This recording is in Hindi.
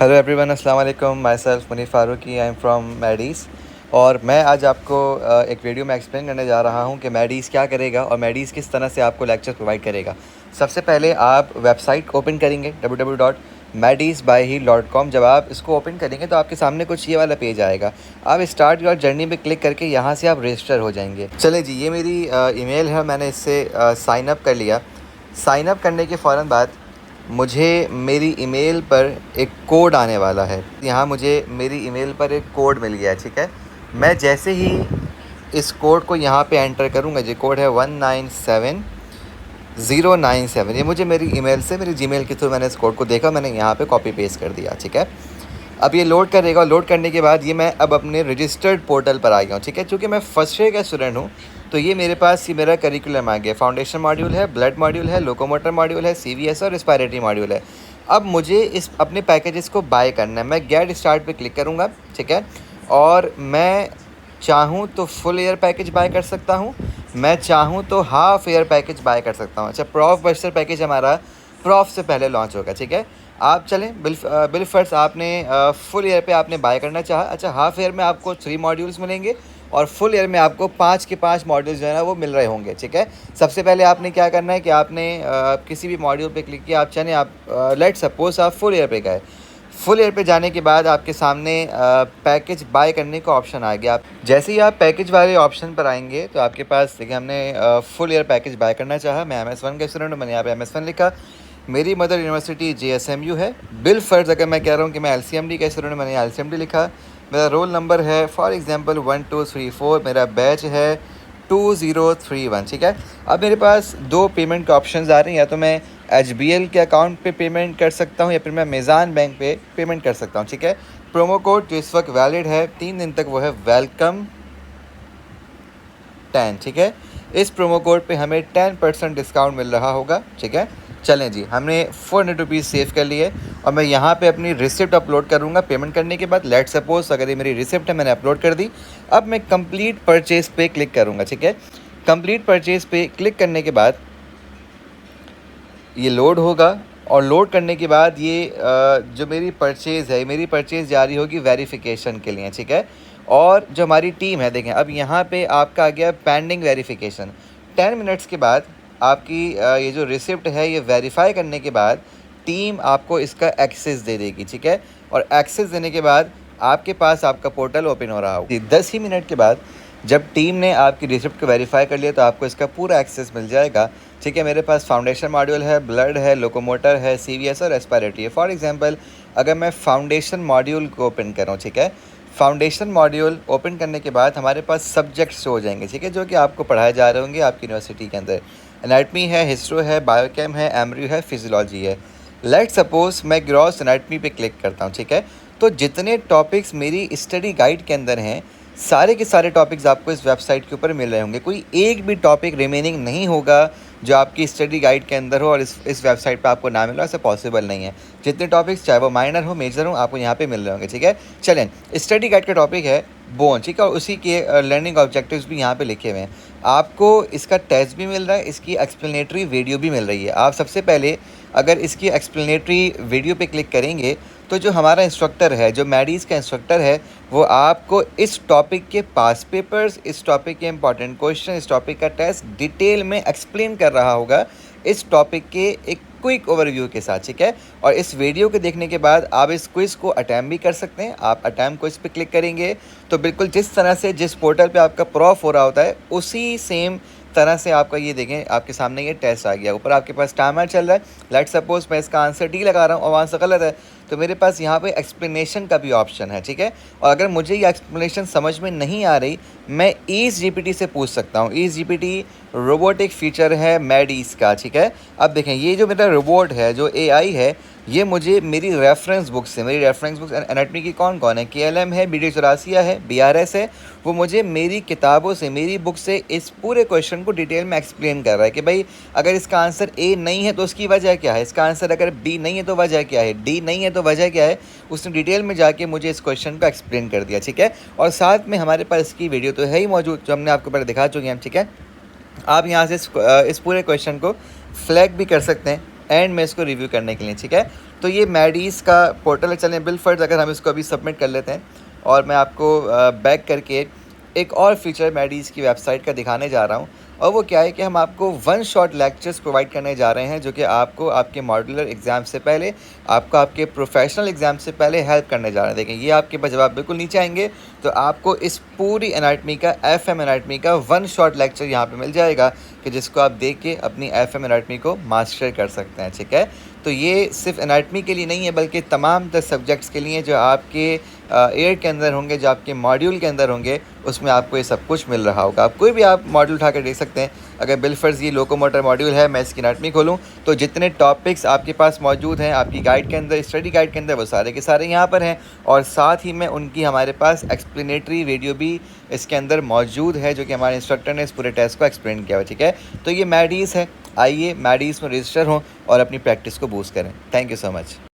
हेलो एवरीवन, अस्सलाम वालेकुम। Myself Munir Farooqui, I am from मैडीज़। और मैं आज आपको एक वीडियो में एक्सप्लेन करने जा रहा हूं कि मैडीज़ क्या करेगा और मैडीज़ किस तरह से आपको लेक्चर प्रोवाइड करेगा। सबसे पहले आप वेबसाइट ओपन करेंगे www.madizbyheal.com। जब आप इसको ओपन करेंगे तो आपके सामने कुछ ये वाला पेज आएगा। आप स्टार्ट योर जर्नी पे क्लिक करके यहाँ से आप रजिस्टर हो जाएंगे। चले जी, ये मेरी ईमेल है, मैंने इससे साइन अप कर लिया। साइन अप करने के फ़ौरन बाद मुझे मेरी ईमेल पर एक कोड आने वाला है। यहाँ मुझे मेरी ईमेल पर एक कोड मिल गया है, ठीक है। मैं जैसे ही इस कोड को यहाँ पे एंटर करूँगा, ये कोड है 197097। ये मुझे मेरी ईमेल से, मेरी जीमेल के थ्रू मैंने इस कोड को देखा, मैंने यहाँ पे कॉपी पेस्ट कर दिया, ठीक है। अब ये लोड करेगा। लोड करने के बाद ये मैं अब अपने रजिस्टर्ड पोर्टल पर आ गया हूँ, ठीक है। चूँकि मैं फर्स्ट ईयर का स्टूडेंट हूँ तो ये मेरे पास ये मेरा करिकुलम आ गया। फाउंडेशन मॉड्यूल है, ब्लड मॉड्यूल है, लोकोमोटर मॉड्यूल है, CVS और रिस्पायरेटरी मॉड्यूल है। अब मुझे इस अपने पैकेजेस को बाय करना है। मैं गेट स्टार्ट पे क्लिक करूँगा, ठीक है। और मैं चाहूँ तो फुल ईयर पैकेज बाय कर सकता हूँ, मैं चाहूँ तो हाफ़ ईयर पैकेज बाय कर सकता हूँ। अच्छा, प्रॉफ बस्टर पैकेज हमारा प्रॉफ से पहले लॉन्च होगा, ठीक है। आप चलें बिल फर्स्ट आपने फुल ईयर पे आपने बाय करना चाहा। अच्छा, हाफ़ ईयर में आपको 3 मॉड्यूल्स मिलेंगे और फुल ईयर में आपको 5 के 5 मॉड्यूल्स जो है ना वो मिल रहे होंगे, ठीक है। सबसे पहले आपने क्या करना है कि आपने किसी भी मॉड्यूल पे क्लिक किया। आप चलें, आप लेट सपोज आप फुल ईयर पे गए। फुल ईयर पे जाने के बाद आपके सामने पैकेज बाय करने का ऑप्शन आ गया। आप जैसे ही आप पैकेज वाले ऑप्शन पर आएंगे तो आपके पास देखिए, हमने फुल ईयर पैकेज बाय करना चाहा। मैं MS1 का स्टूडेंट हूँ, मैंने यहाँ पे MS1 लिखा। मेरी मदर यूनिवर्सिटी JSMU है। बिल फर्ज अगर मैं कह रहा हूँ कि मैं LCMD का स्टूडेंट, मैंने LCMD लिखा। मेरा रोल नंबर है फॉर एग्जांपल 1234, मेरा बैच है 2031, ठीक है। अब मेरे पास 2 पेमेंट के ऑप्शंस आ रहे हैं। या तो मैं HBL के अकाउंट पे पेमेंट कर सकता हूँ या फिर मैं मेज़ान बैंक पे पेमेंट कर सकता हूँ, ठीक है। प्रोमो कोड जो इस वक्त वैलिड है 3 दिन तक, वो है वेलकम 10, ठीक है। इस प्रोमो कोड पे हमें 10% डिस्काउंट मिल रहा होगा, ठीक है। चलें जी, हमने 400 रुपीज़ सेव कर लिए और मैं यहाँ पे अपनी रिसिप्ट अपलोड करूँगा पेमेंट करने के बाद। लेट सपोज अगर ये मेरी रिसिप्ट है, मैंने अपलोड कर दी। अब मैं कंप्लीट परचेज़ पे क्लिक करूँगा, ठीक है। कंप्लीट परचेज़ पे क्लिक करने के बाद ये लोड होगा और लोड करने के बाद ये जो मेरी परचेज़ है, मेरी परचेज़ जारी होगी वेरिफिकेशन के लिए, ठीक है। और जो हमारी टीम है, देखें अब यहाँ पे आपका आ गया पेंडिंग वेरिफिकेशन। 10 मिनट्स के बाद आपकी ये जो रिसिप्ट है ये वेरीफाई करने के बाद टीम आपको इसका एक्सेस दे देगी, ठीक है। और एक्सेस देने के बाद आपके पास आपका पोर्टल ओपन हो रहा होगा। 10 ही मिनट के बाद जब टीम ने आपकी रिसिप्ट को वेरीफाई कर लिया तो आपको इसका पूरा एक्सेस मिल जाएगा, ठीक है। मेरे पास फाउंडेशन मॉड्यूल है, ब्लड है, लोकोमोटर है, CVS और रेस्पिरेटरी है। फॉर एग्जांपल अगर मैं फाउंडेशन मॉड्यूल को ओपन करूँ, ठीक है। फाउंडेशन मॉड्यूल ओपन करने के बाद हमारे पास सब्जेक्ट्स हो जाएंगे, ठीक है, जो कि आपको पढ़ाए जा रहे होंगे आपकी यूनिवर्सिटी के अंदर। एनाटमी है, हिस्ट्रो है, बायोकेम है, एमब्रियो है, फिजियोलॉजी है। लेट सपोज मैं ग्रॉस एनाटमी पे क्लिक करता हूँ, ठीक है। तो जितने टॉपिक्स मेरी स्टडी गाइड के अंदर हैं, सारे के सारे टॉपिक्स आपको इस वेबसाइट के ऊपर मिल रहे होंगे। कोई एक भी टॉपिक रिमेनिंग नहीं होगा जो आपकी स्टडी गाइड के अंदर हो और इस वेबसाइट पे आपको ना मिल रहा, ऐसा पॉसिबल नहीं है। जितने टॉपिक्स चाहे वो माइनर हो, मेजर हो, आपको यहाँ पे मिल रहे होंगे, ठीक है। चलें, स्टडी गाइड का टॉपिक है बोन, ठीक है, और उसी के लर्निंग ऑब्जेक्टिव्स भी यहाँ पे लिखे हुए हैं। आपको इसका टेस्ट भी मिल रहा है, इसकी एक्सप्लेनेटरी वीडियो भी मिल रही है। आप सबसे पहले अगर इसकी एक्सप्लेनेटरी वीडियो पे क्लिक करेंगे तो जो हमारा इंस्ट्रक्टर है, जो मैडीज़ का इंस्ट्रक्टर है, वो आपको इस टॉपिक के पास पेपर्स, इस टॉपिक के इंपॉर्टेंट क्वेश्चन, इस टॉपिक का टेस्ट डिटेल में एक्सप्लेन कर रहा होगा इस टॉपिक के एक क्विक ओवरव्यू के साथ, ठीक है। और इस वीडियो के देखने के बाद आप इस क्विज़ को अटैम्प्ट भी कर सकते हैं। आप अटैम्प्ट क्विज़ पे क्लिक करेंगे तो बिल्कुल जिस तरह से जिस पोर्टल पे आपका प्रॉफ हो रहा होता है उसी सेम तरह से आपका ये देखें आपके सामने ये टेस्ट आ गया। ऊपर आपके पास टाइमर चल रहा है। लेट सपोज मैं इसका आंसर डी लगा रहा हूँ और आंसर गलत है तो मेरे पास यहाँ पे एक्सप्लेनेशन का भी ऑप्शन है, ठीक है। और अगर मुझे ये एक्सप्लेनेशन समझ में नहीं आ रही, मैं ईज़ GPT से पूछ सकता हूँ। ईज़ GPT रोबोटिक फीचर है मैडीज़ का, ठीक है। अब देखें ये जो मेरा रोबोट है, जो AI है, ये मुझे मेरी रेफरेंस बुक से, मेरी रेफरेंस बुक्स एनाटमी की कौन कौन है, KLM है, BD84 है, BRS है, वो मुझे मेरी किताबों से, मेरी बुक से इस पूरे क्वेश्चन को डिटेल में एक्सप्लेन कर रहा है कि भाई अगर इसका आंसर A नहीं है तो उसकी वजह क्या है, इसका आंसर अगर B नहीं है तो वजह क्या है, D नहीं है तो वजह क्या है। उसने डिटेल में जाके मुझे इस क्वेश्चन को एक्सप्लेन कर दिया, ठीक है। और साथ में हमारे पास इसकी वीडियो तो है ही मौजूद, जो हमने आपको पहले दिखा चुके हैं, ठीक है। आप यहाँ से इस पूरे क्वेश्चन को फ्लैग भी कर सकते हैं एंड में इसको रिव्यू करने के लिए, ठीक है। तो ये मैडीज़ का पोर्टल है। चलें बिलफर्ज अगर हम इसको अभी सबमिट कर लेते हैं और मैं आपको बैक करके एक और फीचर मैडीज़ की वेबसाइट का दिखाने जा रहा हूँ, और वो क्या है कि हम आपको वन शॉट लेक्चर्स प्रोवाइड करने जा रहे हैं जो कि आपको आपके मॉड्यूलर एग्ज़ाम से पहले, आपको आपके प्रोफेशनल एग्ज़ाम से पहले हेल्प करने जा रहे हैं। देखें, ये आपके पास जब आप बिल्कुल नीचे आएंगे तो आपको इस पूरी एनाटमी का, FM एनाटमी का वन शॉट लेक्चर यहाँ पे मिल जाएगा कि जिसको आप देख के अपनी FM एनाटमी को मास्टर कर सकते हैं। ठीक है, तो ये सिर्फ एनाटमी के लिए नहीं है बल्कि तमाम 10 सब्जेक्ट्स के लिए जो आपके एयर के अंदर होंगे, जो आपके मॉड्यूल के अंदर होंगे, उसमें आपको ये सब कुछ मिल रहा होगा। आप कोई भी आप मॉड्यूल उठा कर देख सकते हैं। अगर बिलफर्ज ये लोकोमोटर मॉड्यूल है, मैं इसकी एनाटमी खोलूँ तो जितने टॉपिक्स आपके पास मौजूद हैं आपकी गाइड के अंदर, स्टडी गाइड के अंदर, वो सारे के सारे यहाँ पर हैं। और साथ ही में उनकी हमारे पास एक्सप्लेनेटरी वीडियो भी इसके अंदर मौजूद है जो कि हमारे इंस्ट्रक्टर ने इस पूरे टेस्ट को एक्सप्लेन किया हुआ। ठीक है, तो ये मैडीज़ है। आइए मैडीज़ में रजिस्टर हों और अपनी प्रैक्टिस को बूस्ट करें। Thank you so much.